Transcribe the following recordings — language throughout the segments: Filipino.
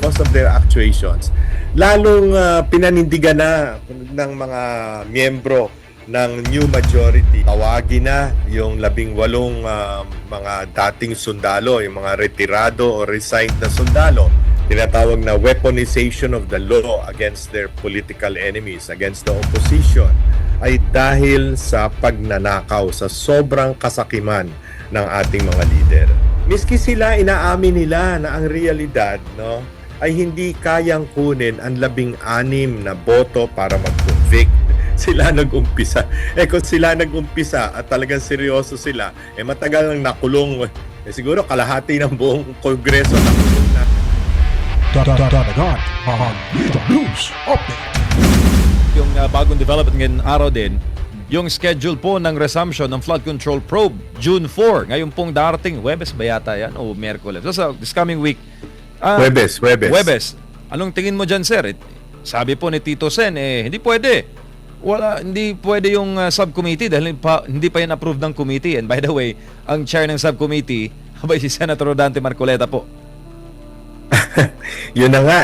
because of their actuations, lalong pinanindigan na ng mga miyembro ng new majority. Tawagin na yung 18 mga dating sundalo, yung mga retirado o resigned na sundalo. Tinatawag na weaponization of the law against their political enemies, against the opposition, ay dahil sa pagnanakaw, sa sobrang kasakiman ng ating mga leader. Miski sila, inaamin nila na ang realidad, no, ay hindi kayang kunin ang 16 na boto para mag-convict. Sila nag-umpisa. Kung sila nag-umpisa at talagang seryoso sila, matagal nang nakulong. Siguro kalahati ng buong kongreso nakulong na. Dadagat ang Dito News Update. Yung bagong development ngayong araw din, yung schedule po ng resumption ng flood control probe, June 4. Ngayon pong darating, Huwebes ba yata yan? O Miyerkules? So, this coming week. Huwebes. Anong tingin mo dyan, sir? Sabi po ni Tito Sen, hindi pwede. Hindi pwede yung subcommittee dahil hindi pa yan approved ng committee. And by the way, ang chair ng subcommittee, si Senator Rodante Marcoleta po. Yun na nga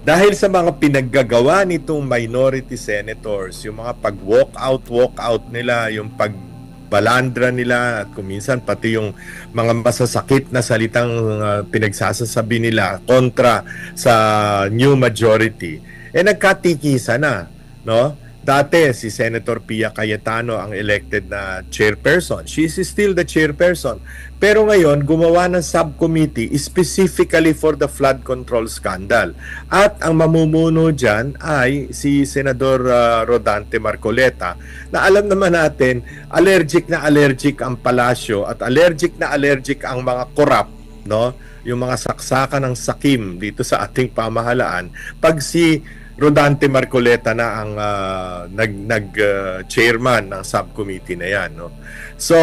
Dahil sa mga pinaggagawa nitong minority senators, yung mga pag-walk out nila, yung pagbalandra nila, at kuminsan pati yung mga masasakit na salitang pinagsasasabi nila kontra sa new majority, nagkatikisa na, no? Dati si Senator Pia Cayetano ang elected na chairperson. She is still the chairperson. Pero ngayon, gumawa ng subcommittee specifically for the flood control scandal. At ang mamumuno dyan ay si Senador Rodante Marcoleta, na alam naman natin, allergic ang palasyo at allergic ang mga korap, no? Yung mga saksakan ng sakim dito sa ating pamahalaan. Pag si Rodante Marcoleta na ang chairman ng subcommittee na yan, no? So,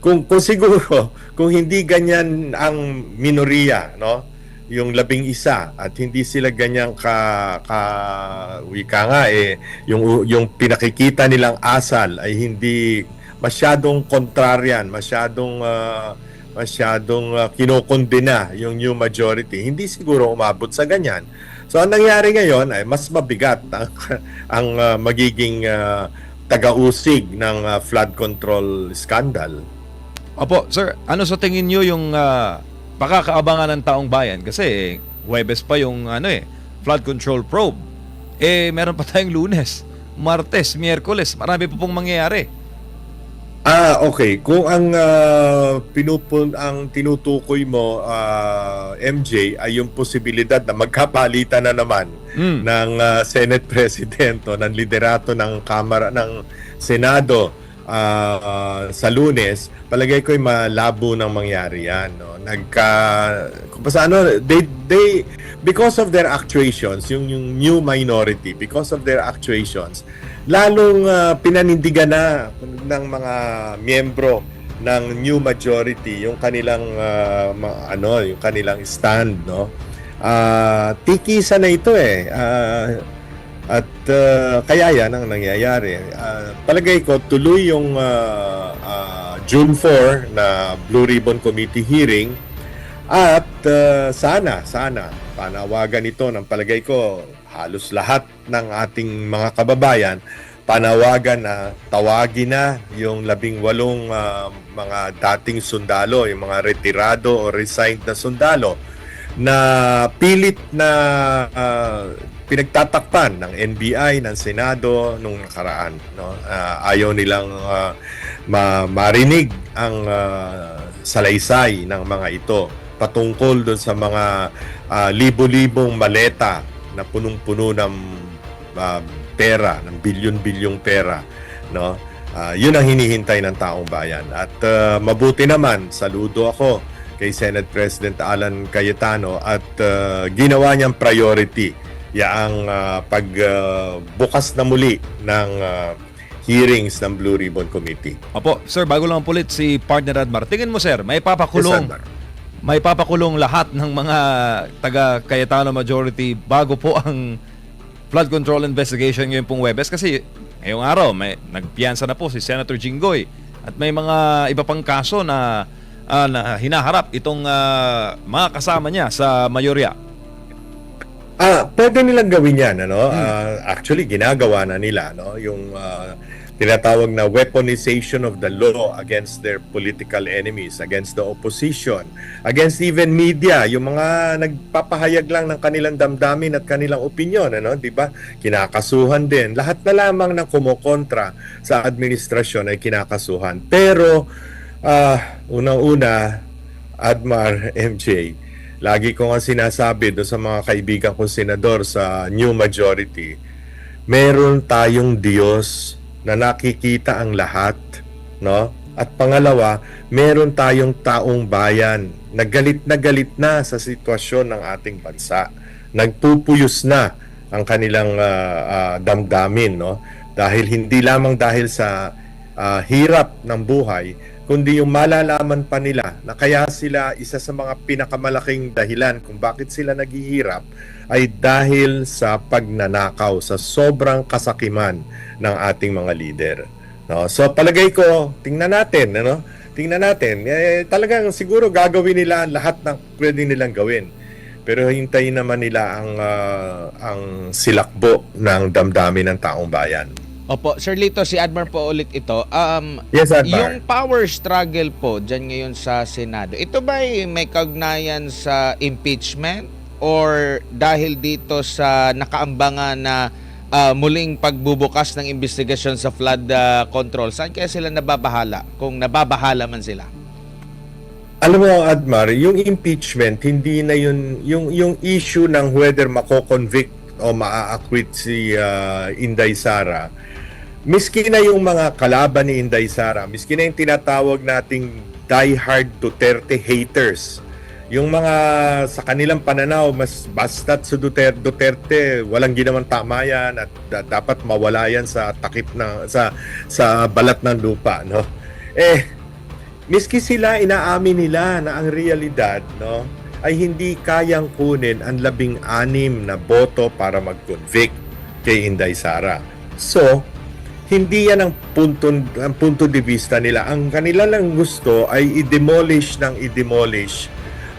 kung siguro, kung hindi ganyan ang minoriya, no? Yung 11 at hindi sila ganyang wika nga yung pinakikita nilang asal ay hindi masyadong kontraryan, masyadong kinokondena yung new majority, hindi siguro umabot sa ganyan. So, ang nangyari ngayon ay mas mabigat ang magiging taga-usig ng flood control scandal. Opo, sir, ano sa tingin nyo yung pakakaabangan ng taong bayan? Kasi Huwebes pa yung flood control probe. Meron pa tayong Lunes, Martes, Miyerkules. Marami pa pong mangyayari. Okay. Kung ang tinutukoy mo, MJ, ay yung posibilidad na magkapalitan na naman ng Senate President o ng liderato ng Kamara ng Senado sa Lunes, palagay ko'y malabo nang mangyari yan, no? Because of their actuations, yung new minority, because of their actuations, lalong pinanindigan na ng mga miyembro ng new majority yung kanilang yung kanilang stand, no? Tikisa na ito kaya yan ang nangyayari. Palagay ko tuloy yung June 4 na Blue Ribbon Committee hearing at sana panawagan ito ng palagay ko halos lahat ng ating mga kababayan, panawagan na tawagin na yung 18 mga dating sundalo, yung mga retirado o resigned na sundalo na pilit na pinagtatakpan ng NBI, ng Senado nung nakaraan, no? Ayaw nilang marinig ang salaysay ng mga ito patungkol doon sa mga libo-libong maleta na punong-puno ng pera, ng bilyon-bilyong pera, no? Yun ang hinihintay ng taong bayan. At mabuti naman, saludo ako kay Senate President Alan Cayetano at ginawa niyang priority yaang pagbukas na muli ng hearings ng Blue Ribbon Committee. Opo, sir, bago lang ulit si Partner Admar. Tingin mo, sir, may papakulong lahat ng mga taga Cayetano majority bago po ang flood control investigation ngayon pong Huwebes? Kasi ngayong araw may nagpiyansa na po si Senator Jinggoy at may mga iba pang kaso na hinaharap itong mga kasama niya sa mayorya. Pwede nilang gawin 'yan, ano? Actually ginagawa na nila, no, yung tinatawag na weaponization of the law against their political enemies, against the opposition, against even media, yung mga nagpapahayag lang ng kanilang damdamin at kanilang opinyon, ano, 'di ba? Kinakasuhan din. Lahat na lamang ng kumokontra sa administrasyon ay kinakasuhan. Pero unang-una, Admar, MJ, lagi ko nga sinasabi do sa mga kaibigan kong senador sa New Majority, meron tayong Diyos na nakikita ang lahat, no? At pangalawa, meron tayong taong bayan na galit na sa sitwasyon ng ating bansa. Nagpupuyos na ang kanilang damdamin, no? Hindi dahil sa hirap ng buhay, kundi yung malalaman pa nila na kaya sila, isa sa mga pinakamalaking dahilan kung bakit sila naghihirap ay dahil sa pagnanakaw, sa sobrang kasakiman ng ating mga leader. No? So palagay ko, tingnan natin, ano? Tingnan natin. Talagang siguro gagawin nila lahat ng pwede nilang gawin. Pero hintayin naman nila ang silakbo ng damdamin ng taong bayan. Opo, Sir Lito, si Admar po ulit ito. Yes, Admar. Yung power struggle po dyan ngayon sa Senado, ito ba may kaugnayan sa impeachment or dahil dito sa nakaambangan na muling pagbubukas ng investigasyon sa flood control? Saan kaya sila nababahala kung nababahala man sila? Alam mo, Admar, yung impeachment, hindi na yung issue ng whether mako-convict o maa-acquit si Inday Sara. Miski na yung mga kalaban ni Inday Sara, miski na yung tinatawag nating die-hard Duterte haters, yung mga sa kanilang pananaw, mas basta't sa Duterte, walang ginawang tama yan at dapat mawala yan sa takip na sa balat ng lupa, no? Miski sila inaamin nila na ang realidad, no, ay hindi kayang kunin ang 16 na boto para mag-convict kay Inday Sara. So, hindi yan ang punto de vista nila. Ang kanila lang gusto ay i-demolish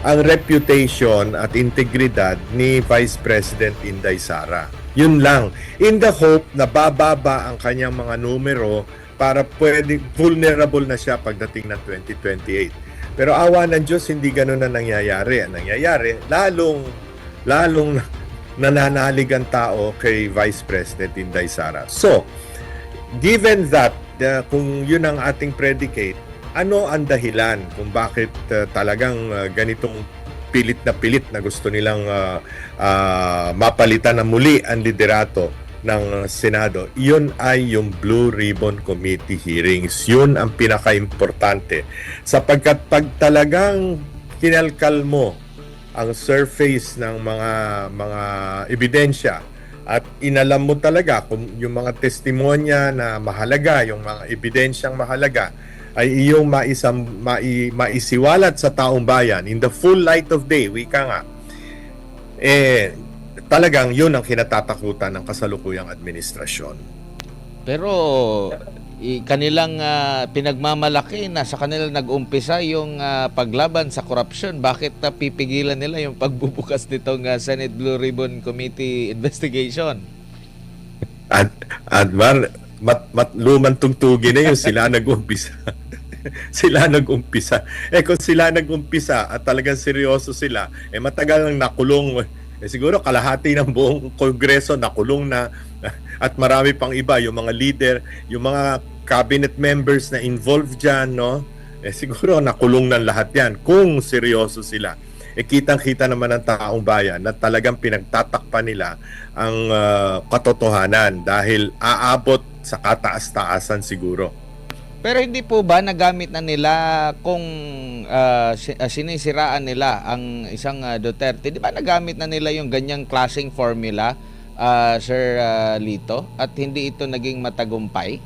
ang reputation at integridad ni Vice President Inday Sara. Yun lang. In the hope na bababa ang kanyang mga numero para vulnerable na siya pagdating ng 2028. Pero awa ng Diyos, hindi ganun na nangyayari. Ang nangyayari, lalong nananalig ang tao kay Vice President Inday Sara. So, given that, kung yun ang ating predicate, ano ang dahilan kung bakit talagang ganitong pilit na gusto nilang mapalitan na muli ang liderato ng Senado? Yun ay yung Blue Ribbon Committee hearings. Yun ang pinaka-importante. Sapagkat pag talagang kinalkal mo ang surface ng mga ebidensya at inalam mo talaga kung yung mga testimonya na mahalaga, yung mga ebidensyang mahalaga ay iyong maisiwalat sa taong bayan in the full light of day, wika nga, talagang yun ang kinatatakutan ng kasalukuyang administrasyon. Pero kanilang pinagmamalaki na sa kanila nag-umpisa yung paglaban sa korupsyon. Bakit pipigilan nila yung pagbubukas nitong Senate Blue Ribbon Committee investigation? Admar, lumang tungtugin na yun. Sila nag-umpisa. Sila nag-umpisa. Kung sila nag-umpisa at talagang seryoso sila, matagal nang nakulong. Siguro kalahati ng buong Kongreso nakulong na at marami pang iba, yung mga leader, yung mga cabinet members na involved dyan, no? Siguro nakulong ng lahat yan kung seryoso sila. Kitang-kita naman ng taong bayan na talagang pinagtatakpan nila ang katotohanan dahil aabot sa kataas-taasan siguro. Pero hindi po ba nagamit na nila kung sinisiraan nila ang isang Duterte? Di ba nagamit na nila yung ganyang klaseng formula, Sir Lito? At hindi ito naging matagumpay?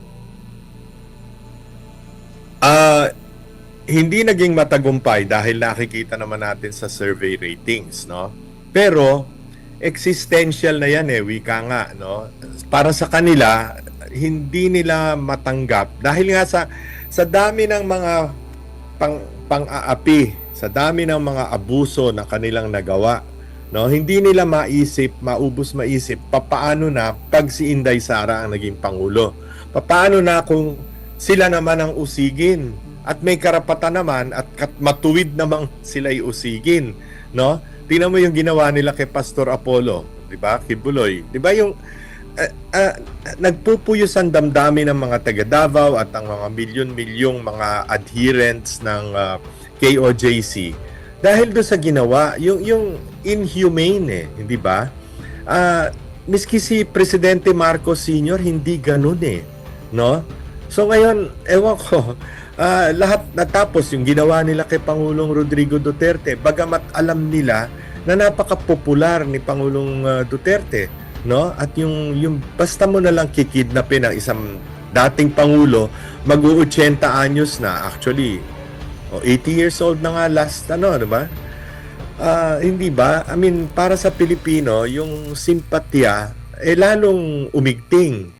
Hindi naging matagumpay dahil nakikita naman natin sa survey ratings, no? Pero existential na yan wika nga, no? Para sa kanila, hindi nila matanggap dahil nga sa dami ng mga pang-aapi, sa dami ng mga abuso na kanilang nagawa, No, hindi nila maubos maisip papaano na pag si Inday Sara ang naging pangulo. Papaano na kung sila naman ang usigin at may karapatan naman at matuwid namang sila usigin, no? Tingnan mo yung ginawa nila kay Pastor Apollo, 'di ba? Kibuloy. 'Di ba yung nagpupuyos ang damdamin ng mga taga Davao at ang mga milyon-milyong mga adherents ng KOJC dahil do sa ginawa yung inhumane hindi ba? Miski si Presidente Marcos Sr. hindi ganun no? So ngayon, ewan ko, lahat natapos yung ginawa nila kay Pangulong Rodrigo Duterte, bagamat alam nila na napaka-popular ni Pangulong Duterte, no? At yung basta mo na lang kikidnapin ang isang dating pangulo, mag-80 anyos na actually. 80 years old na nga last di ba? Hindi ba? I mean, para sa Pilipino, yung simpatya lalong umigting.